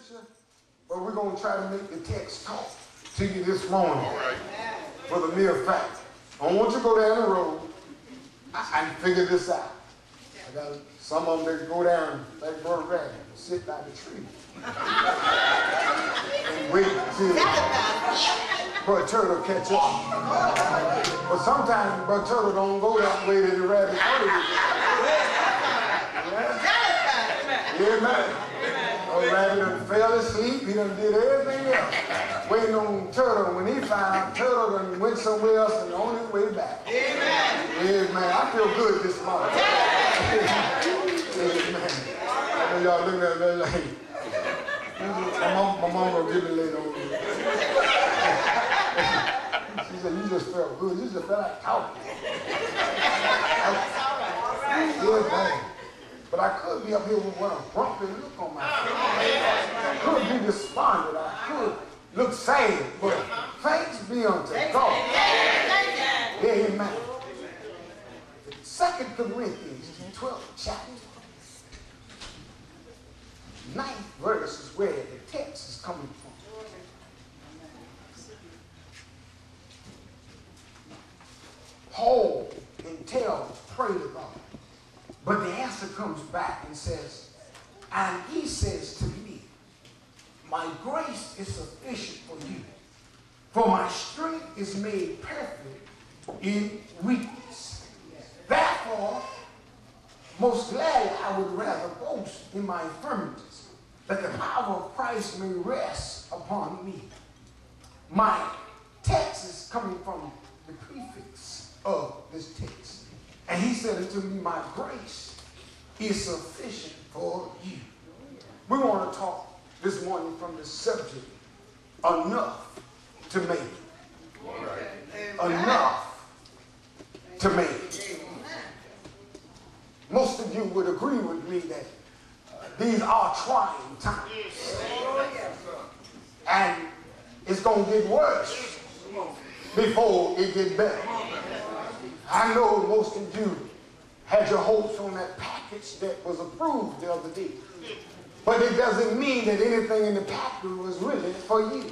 scripture, but we're going to try to make the text talk to you this morning. All right. For the mere fact. I don't want you to go down the road and figure this out. I got some of them that go down like Brother Rabbit and sit by the tree. And wait until Brother Turtle catch up. But sometimes Brother Turtle don't go that way to the rabbit. Yeah, man. Brother Rabbit done fell asleep. He done did everything else. Waiting on Turtle. When he found Turtle done went somewhere else and on his way back. Amen. Amen. I feel good this morning. Amen. And y'all looking at me like, my mom will give me later on. She said, you just felt good. You just felt like talking. Yeah, man. But I could be up here with a grumpy look on my face. I could be despondent. I could look sad. But thanks be unto God. Amen. 2 Corinthians, 12th chapter. 9th verse is where the text is coming from. Paul can tell, pray to God. But the answer comes back and says, and he says to me, my grace is sufficient for you, for my strength is made perfect in weakness. Therefore, most gladly I would rather boast in my infirmities, that the power of Christ may rest upon me. My text is coming from the prefix of this text. And he said unto me, my grace is sufficient for you. We want to talk this morning from the subject, enough to make it. Enough to make it. Most of you would agree with me that these are trying times. And it's going to get worse before it gets better. I know most of you had your hopes on that package that was approved the other day. But it doesn't mean that anything in the package was really for you.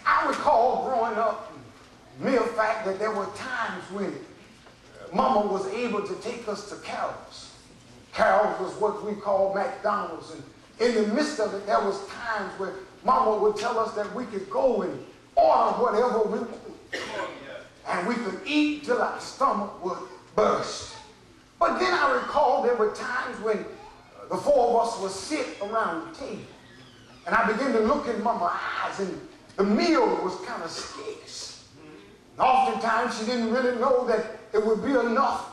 I recall growing up, mere fact that there were times when Mama was able to take us to Carol's. Carol's was what we call McDonald's. And in the midst of it, there was times where Mama would tell us that we could go and order whatever we wanted. And we could eat till our stomach would burst. But then I recall there were times when the four of us would sit around the table. And I began to look in Mama's eyes, and the meal was kind of scarce. And oftentimes she didn't really know that it would be enough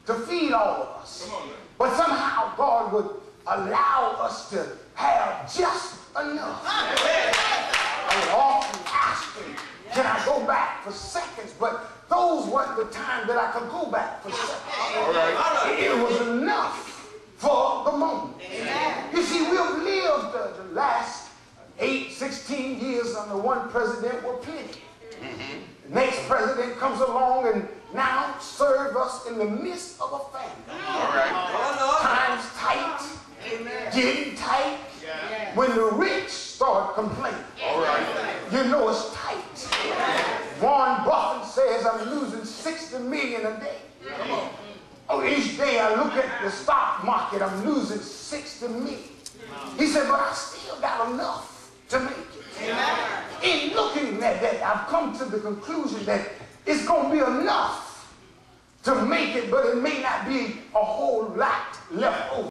to feed all of us. But somehow God would allow us to have just enough. I would often ask him, can I go back for seconds? But those weren't the time that I could go back for seconds. It was enough for the moment. You see, we've lived the last 16 years under one president were plenty. The next president comes along and now serves us in the midst of a famine. Times tight, getting tight. When the rich start complaining, you know it's tight. Warren Buffett says I'm losing $60 million a day. Each day I look at the stock market, I'm losing $60 million. He said, but I still got enough to make it. In looking at that, I've come to the conclusion that it's going to be enough to make it, but it may not be a whole lot left over.